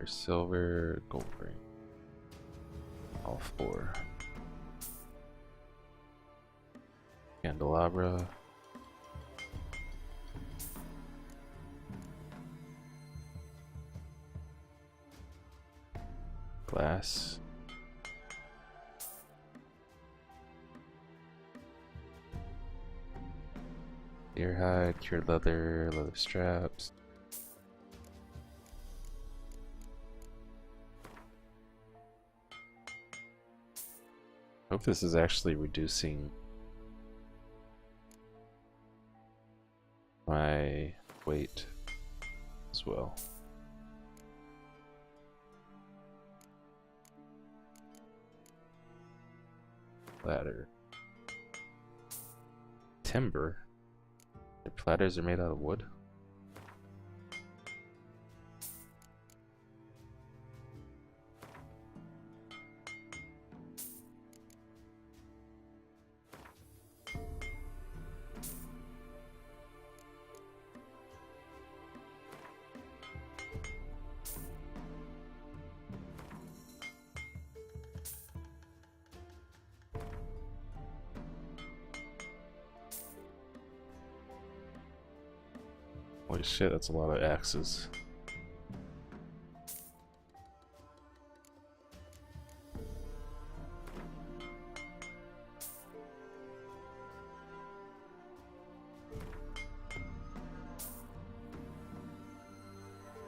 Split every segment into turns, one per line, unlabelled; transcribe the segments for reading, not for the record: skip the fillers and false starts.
Or silver, gold ring. All 4. Candelabra. Glass. Deer hide, cured leather, leather straps. Hope this is actually reducing my weight as well. Ladder. Timber. The platters are made out of wood. Holy shit, that's a lot of axes.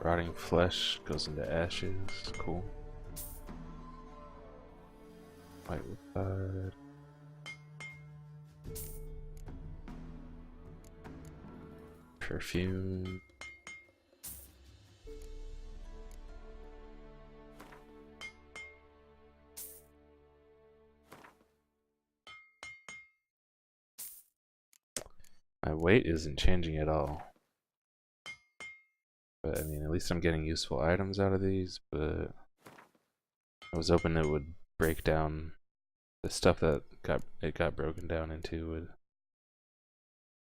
Rotting flesh goes into ashes. Cool. White wood. Perfume. My weight isn't changing at all. But I mean, at least I'm getting useful items out of these, but I was hoping it would break down the stuff that got broken down into with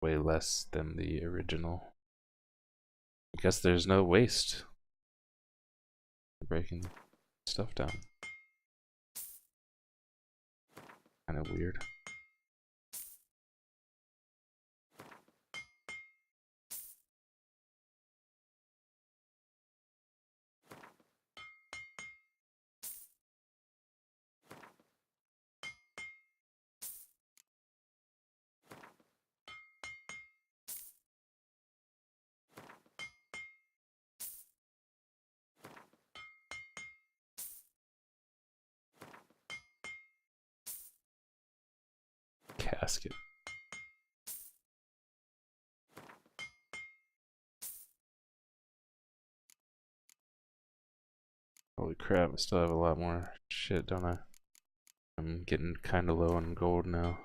way less than the original. I guess there's no waste breaking stuff down. Kind of weird. Casket. Holy crap, I still have a lot more shit, don't I? I'm getting kinda low on gold now.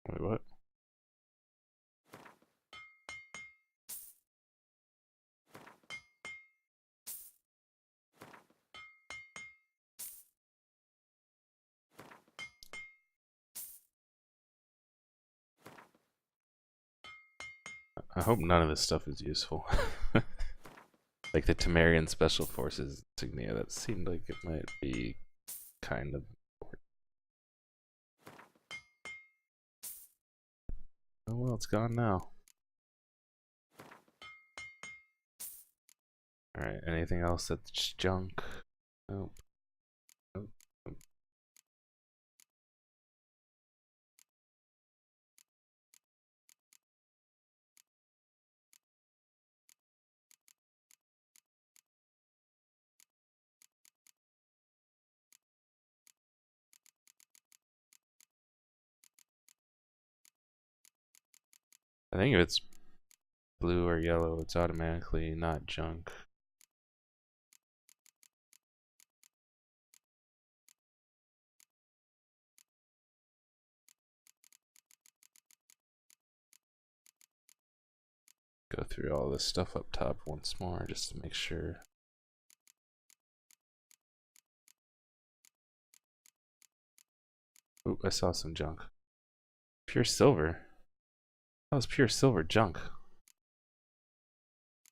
Wait, what? I hope none of this stuff is useful. Like the Temerian Special Forces insignia, that seemed like it might be kind of important. Oh well, it's gone now. Alright, anything else that's junk? Nope. Nope. Nope. I think if it's blue or yellow, it's automatically not junk. Go through all this stuff up top once more just to make sure. Oop, I saw some junk. Pure silver? That was pure silver junk.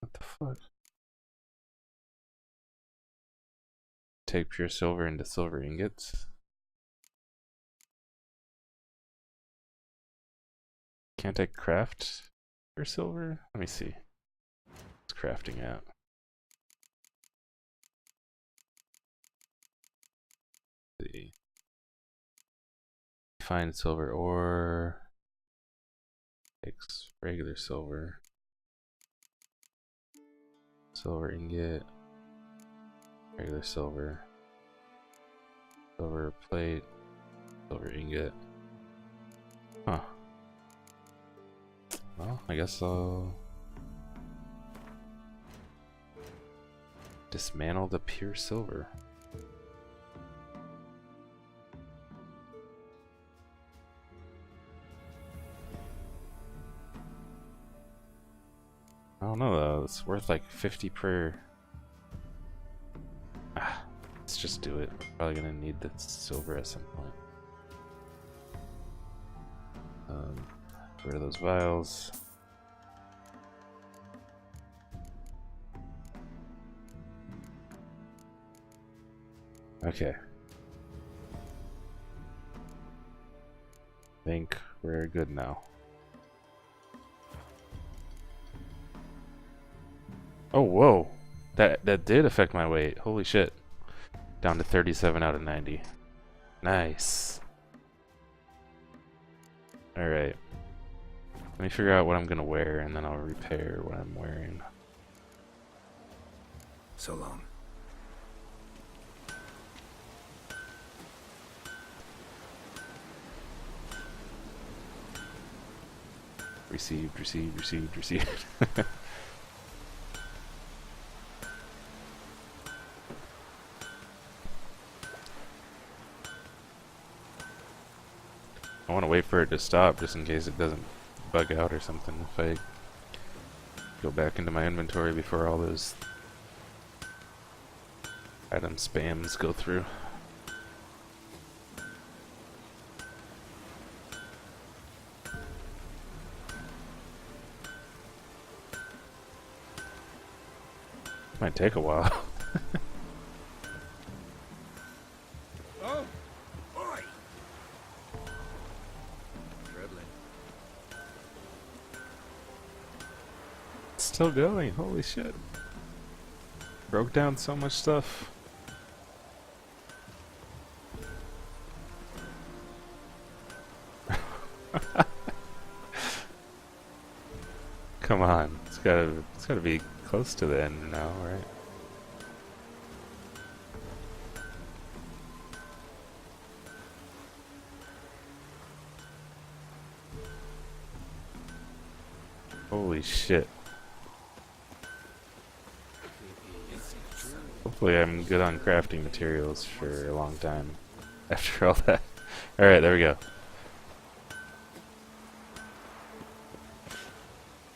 What the fuck? Take pure silver into silver ingots. Can't I craft pure silver? Let me see. What's crafting at? Let's see. Find silver ore. Takes regular silver. Silver ingot. Regular silver. Silver plate. Silver ingot. Huh. Well, I guess I'll dismantle the pure silver. I don't know though, it's worth like 50 per. Let's just do it. We're probably gonna need the silver at some point. Get rid of those vials. Okay. I think we're good now. Oh, whoa. That did affect my weight. Holy shit. Down to 37 out of 90. Nice. Alright. Let me figure out what I'm gonna wear and then I'll repair what I'm wearing.
So long.
Received, received, received, received. I want to wait for it to stop just in case it doesn't bug out or something if I go back into my inventory before all those item spams go through. Might take a while.
Oh, boy. Dribbling.
It's still going, holy shit. Broke down so much stuff. Come on, it's gotta be close to the end now, right? Holy shit. Hopefully I'm good on crafting materials for a long time after all that. Alright, there we go.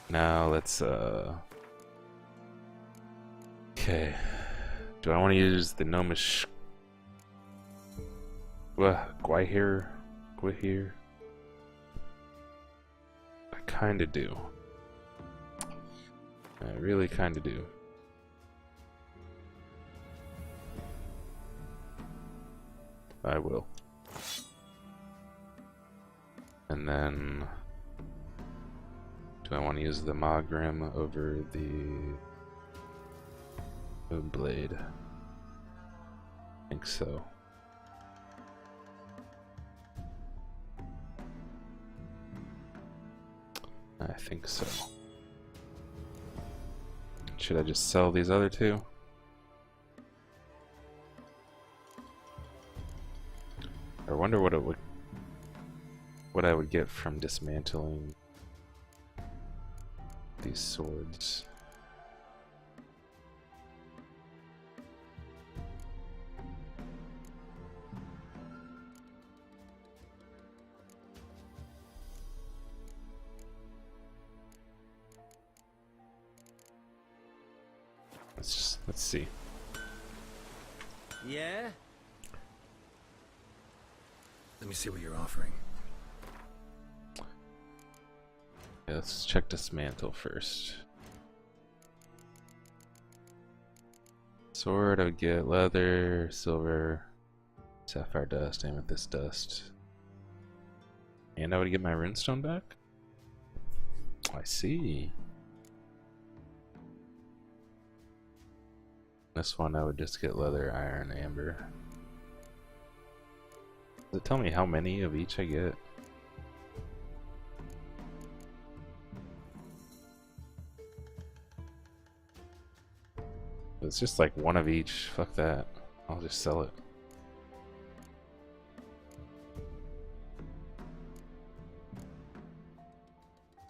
Now let's okay. Do I want to use the gnomish Gwahir? I kinda do. I really kinda do. I will. And then do I want to use the Magrim over the blade? I think so. I think so. Should I just sell these other two? I wonder what I would get from dismantling these swords. Let's see.
Yeah? Let me see what you're offering.
Yeah, let's check dismantle first. Sword, I would get leather, silver, sapphire dust, amethyst dust. And I would get my runestone back? I see. This one I would just get leather, iron, amber. Does it tell me how many of each I get? It's just like one of each. Fuck that. I'll just sell it.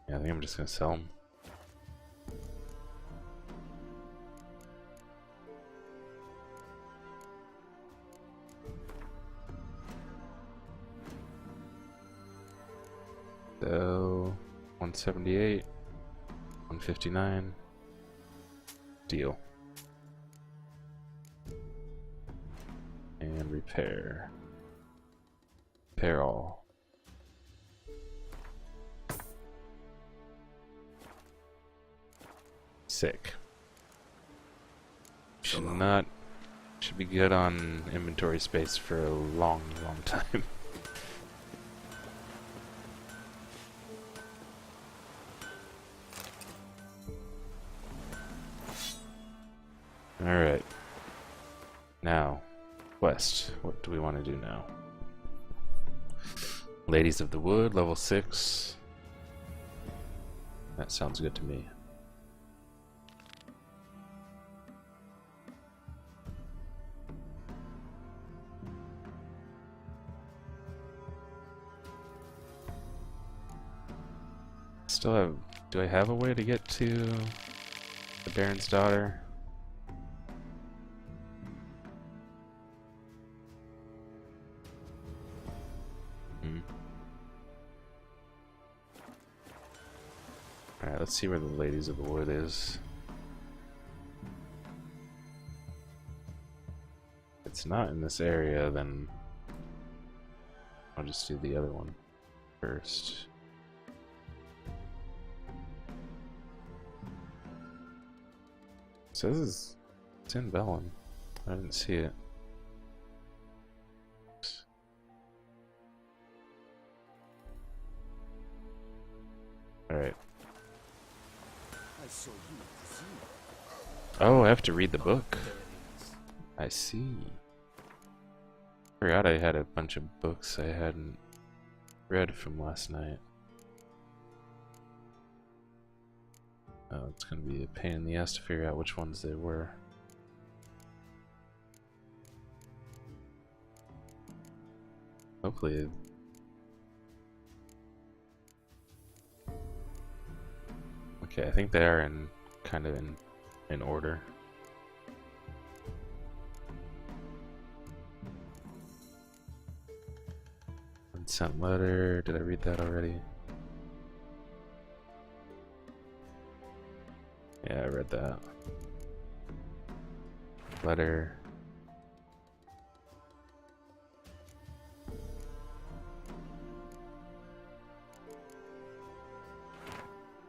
Yeah, I think I'm just gonna sell them. So 178, 159. Deal. And repair. Repair all. Sick. Should be good on inventory space for a long time. Alright. Now, quest. What do we want to do now? Ladies of the Wood, level 6. That sounds good to me. Still have... Do I have a way to get to the Baron's daughter? Alright, let's see where the Ladies of the Wood is. If it's not in this area, then I'll just do the other one first. So it's in Vellum. I didn't see it. Alright. Oh, I have to read the book. I see. Forgot I had a bunch of books I hadn't read from last night. Oh, it's gonna be a pain in the ass to figure out which ones they were. Hopefully. Okay, I think they are kind of in order. Unsent letter. Did I read that already? Yeah, I read that. Letter.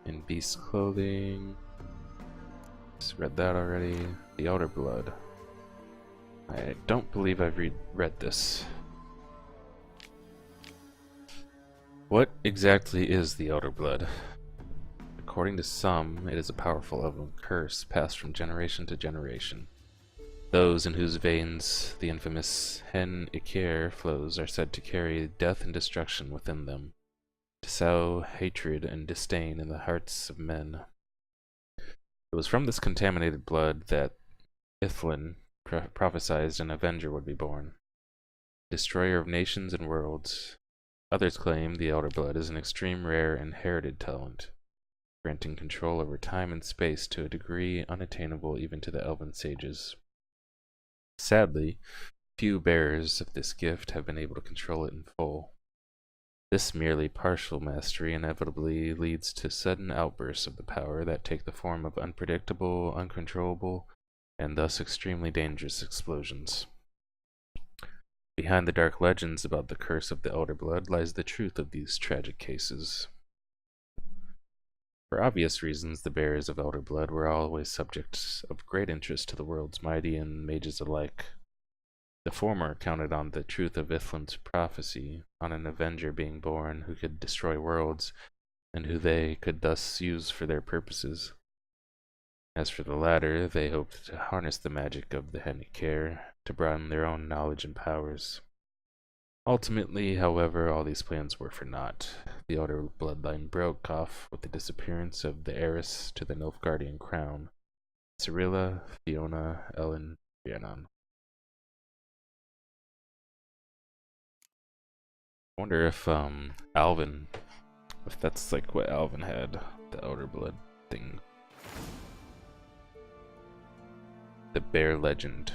In beast clothing. Just read that already. The Elder Blood. I don't believe I've read this. What exactly is the Elder Blood? According to some, it is a powerful elven curse passed from generation to generation. Those in whose veins the infamous Hen Ikir flows are said to carry death and destruction within them, to sow hatred and disdain in the hearts of men. It was from this contaminated blood that Ithlin prophesied an avenger would be born, destroyer of nations and worlds. Others claim the Elder Blood is an extreme rare inherited talent, granting control over time and space to a degree unattainable even to the elven sages. Sadly, few bearers of this gift have been able to control it in full. This merely partial mastery inevitably leads to sudden outbursts of the power that take the form of unpredictable, uncontrollable, and thus extremely dangerous explosions. Behind the dark legends about the curse of the Elder Blood lies the truth of these tragic cases. For obvious reasons, the bears of elder blood were always subjects of great interest to the world's mighty and mages alike. The former counted on the truth of Ithlin's prophecy, on an avenger being born who could destroy worlds, and who they could thus use for their purposes. As for the latter, they hoped to harness the magic of the Henniker to broaden their own knowledge and powers. Ultimately, however, all these plans were for naught. The elder bloodline broke off with the disappearance of the heiress to the Nilfgaardian crown, Cyrilla, Fiona, Ellen, Rhiannon. I wonder if Alvin, if that's like what Alvin had, the elder blood thing. The bear legend.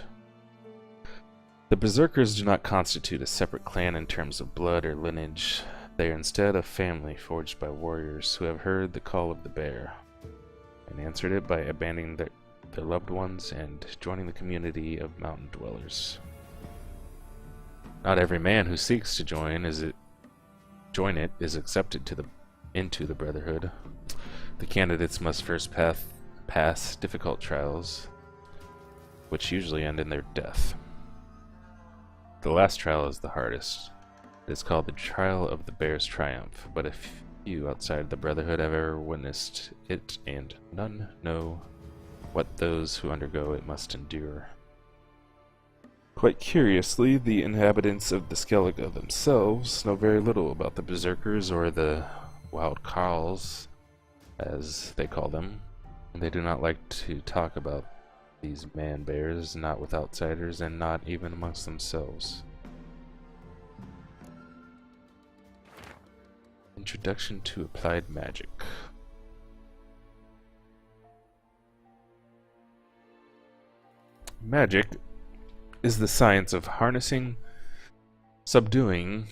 The Berserkers do not constitute a separate clan in terms of blood or lineage. They are instead a family forged by warriors who have heard the call of the bear and answered it by abandoning their loved ones and joining the community of mountain dwellers. Not every man who seeks to join it is accepted into the Brotherhood. The candidates must first pass difficult trials, which usually end in their death. The last trial is the hardest. It is called the Trial of the Bear's Triumph, but a few outside the Brotherhood have ever witnessed it, and none know what those who undergo it must endure. Quite curiously, the inhabitants of the Skellige themselves know very little about the Berserkers, or the Wild Carls, as they call them. They do not like to talk about these man-bears, not with outsiders, and not even amongst themselves. Introduction to Applied Magic. Magic is the science of harnessing, subduing,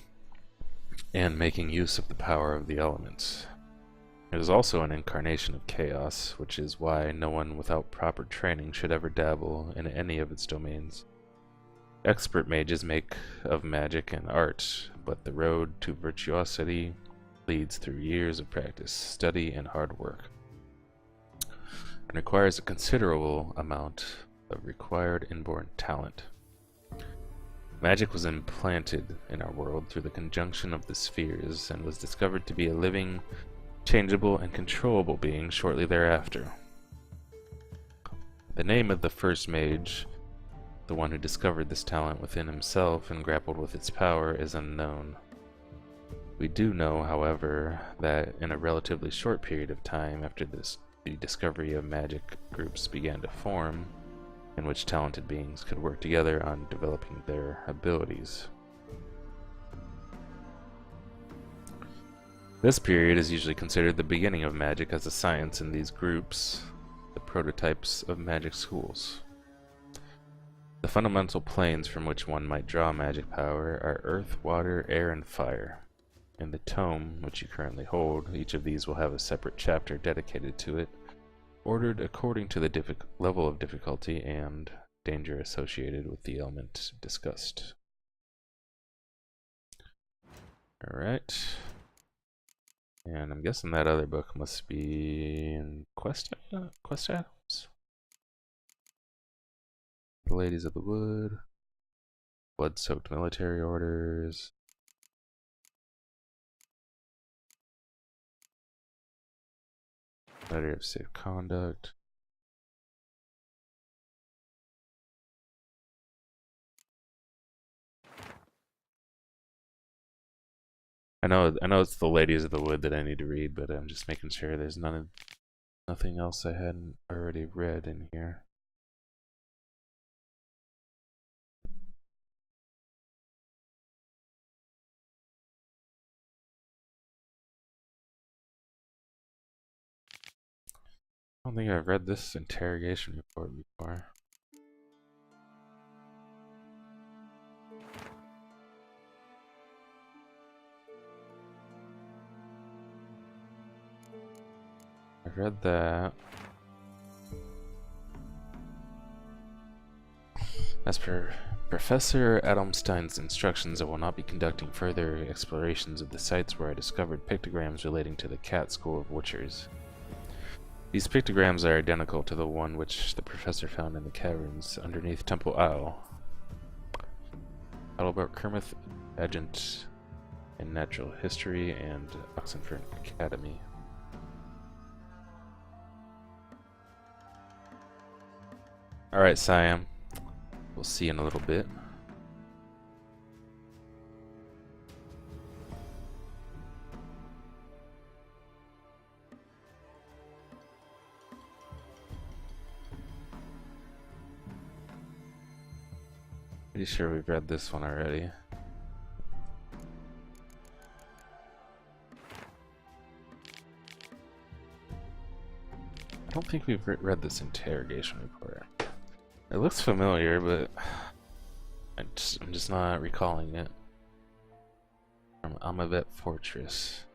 and making use of the power of the elements. It is also an incarnation of chaos, which is why no one without proper training should ever dabble in any of its domains. Expert mages make of magic an art, but the road to virtuosity leads through years of practice, study, and hard work, and requires a considerable amount of required inborn talent. Magic was implanted in our world through the conjunction of the spheres, and was discovered to be a living, changeable, and controllable being shortly thereafter. The name of the first mage, the one who discovered this talent within himself and grappled with its power, is unknown. We do know, however, that in a relatively short period of time after the discovery of magic, groups began to form, in which talented beings could work together on developing their abilities. This period is usually considered the beginning of magic as a science in these groups, the prototypes of magic schools. The fundamental planes from which one might draw magic power are earth, water, air, and fire. In the tome, which you currently hold, each of these will have a separate chapter dedicated to it, ordered according to the level of difficulty and danger associated with the element discussed. Alright. And I'm guessing that other book must be in quest items? The Ladies of the Wood, Blood-Soaked Military Orders, Letter of Safe Conduct. I know it's the Ladies of the Wood that I need to read, but I'm just making sure there's nothing else I hadn't already read in here. I don't think I've read this interrogation report before. I've read that. As per Professor Adelmstein's instructions, I will not be conducting further explorations of the sites where I discovered pictograms relating to the Cat School of Witchers. These pictograms are identical to the one which the professor found in the caverns underneath Temple Isle. Adalbert Kermith, adjunct in natural history and Oxenford Academy. Alright, Siam. We'll see you in a little bit. Pretty sure we've read this one already. I don't think we've read this interrogation report. It looks familiar, but I'm just not recalling it. From Amavet Fortress.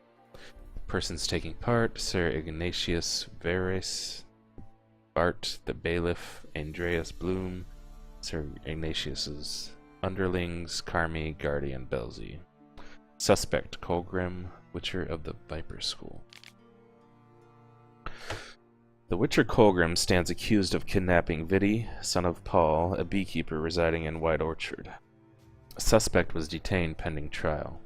Persons taking part: Sir Ignatius Verres, Bart the Bailiff, Andreas Bloom, Sir Ignatius's underlings, Carmi, Guardian, Belzy. Suspect: Colgrim, Witcher of the Viper School. The Witcher Colgrim stands accused of kidnapping Vidi, son of Paul, a beekeeper residing in White Orchard. A suspect was detained pending trial.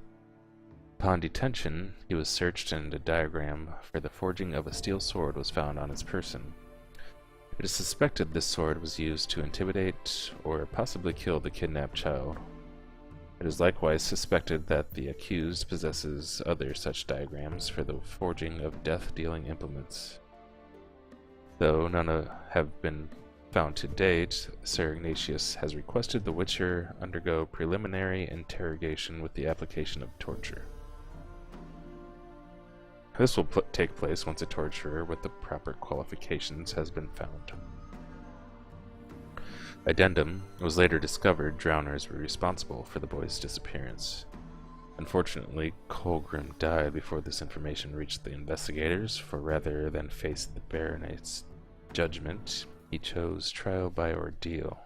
Upon detention, he was searched and a diagram for the forging of a steel sword was found on his person. It is suspected this sword was used to intimidate or possibly kill the kidnapped child. It is likewise suspected that the accused possesses other such diagrams for the forging of death-dealing implements. Though none have been found to date, Sir Ignatius has requested the Witcher undergo preliminary interrogation with the application of torture. This will take place once a torturer with the proper qualifications has been found. Addendum: it was later discovered drowners were responsible for the boy's disappearance. Unfortunately, Colgrim died before this information reached the investigators, for rather than face the Baronet's judgment, he chose trial by ordeal.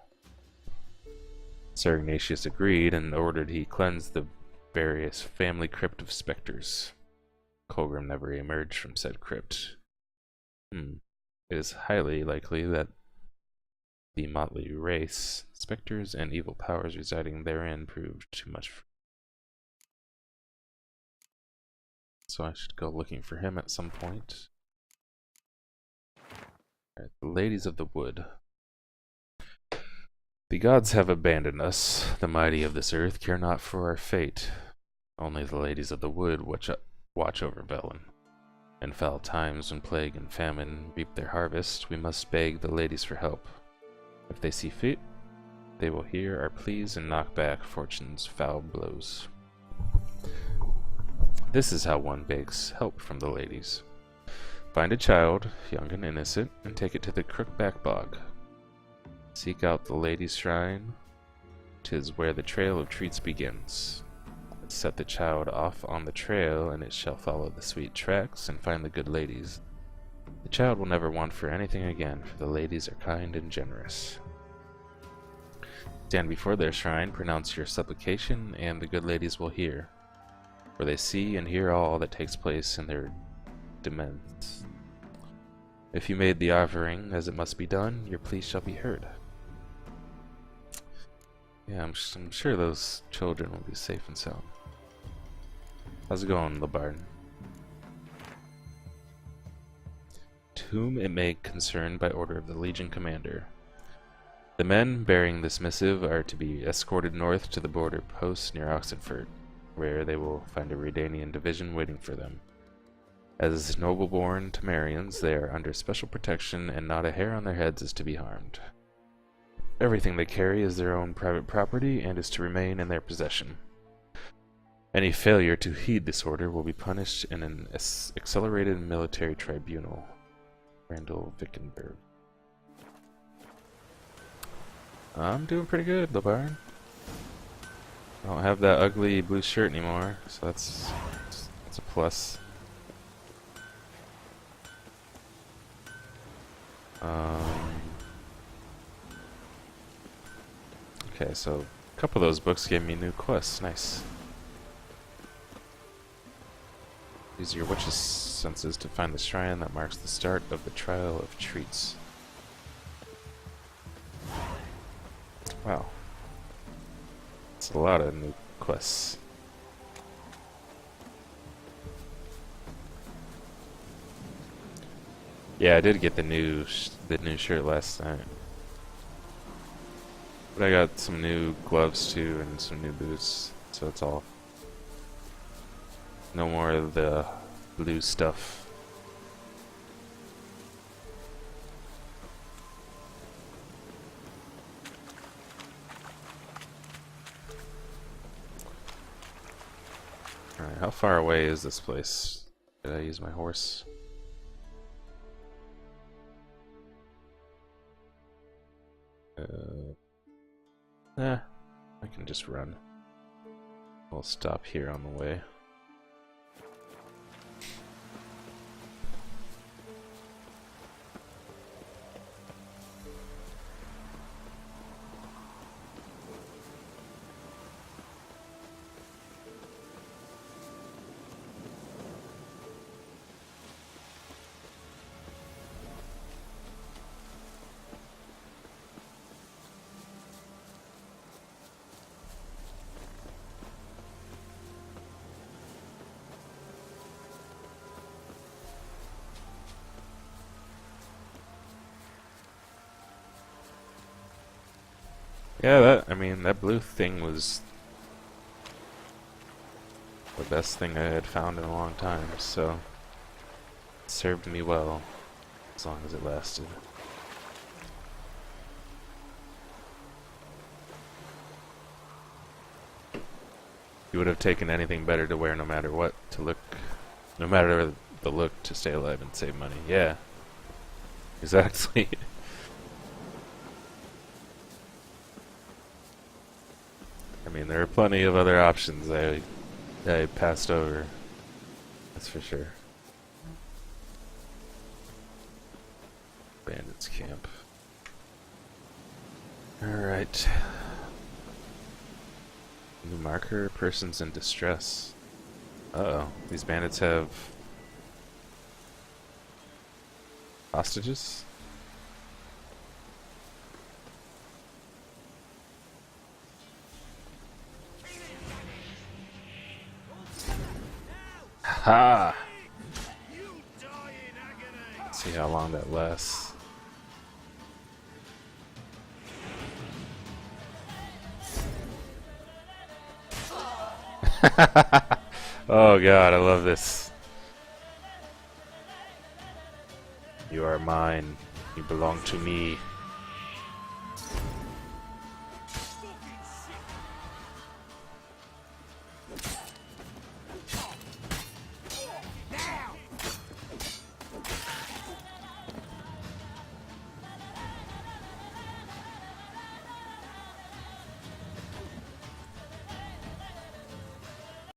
Sir Ignatius agreed and ordered he cleanse the various family crypt of specters. Colgrim never emerged from said crypt. It is highly likely that the motley race, specters, and evil powers residing therein proved too much for. So I should go looking for him at some point. Alright, the Ladies of the Wood. The gods have abandoned us. The mighty of this earth care not for our fate. Only the Ladies of the Wood watch over Velen. In foul times when plague and famine reap their harvest, we must beg the ladies for help. If they see fit, they will hear our pleas and knock back fortune's foul blows. This is how one begs help from the ladies. Find a child, young and innocent, and take it to the Crookback Bog. Seek out the ladies' shrine. 'Tis where the trail of treats begins. Set the child off on the trail, and it shall follow the sweet tracks and find the good ladies. The child will never want for anything again, for the ladies are kind and generous. Stand before their shrine, pronounce your supplication, and the good ladies will hear. For they see and hear all that takes place in their demesnes. If you made the offering as it must be done, your plea shall be heard. Yeah, I'm sure those children will be safe and sound. How's it going, Labard? To whom it may concern by order of the Legion Commander. The men bearing this missive are to be escorted north to the border post near Oxenford, where they will find a Redanian division waiting for them. As noble-born Temerians, they are under special protection, and not a hair on their heads is to be harmed. Everything they carry is their own private property and is to remain in their possession. Any failure to heed this order will be punished in an accelerated military tribunal. Randall Vickenberg. I'm doing pretty good, Labarn. I don't have that ugly blue shirt anymore, so that's a plus. Okay, so a couple of those books gave me new quests. Nice. Use your witch's senses to find the shrine that marks the start of the trial of treats. Wow. That's a lot of new quests. Yeah, I did get the new shirt last night. But I got some new gloves too and some new boots, so it's all no more of the blue stuff. Alright, how far away is this place? Did I use my horse? I can just run. I'll stop here on the way. Yeah, I mean, that blue thing was the best thing I had found in a long time, so it served me well, as long as it lasted. You would have taken anything better to wear no matter what, no matter the look, to stay alive and save money. Yeah, exactly. I mean, there are plenty of other options I passed over. That's for sure. Bandits camp. Alright. New marker, persons in distress. Uh-oh. These bandits have hostages? Ha! Let's see how long that lasts. Oh god, I love this. You are mine. You belong to me.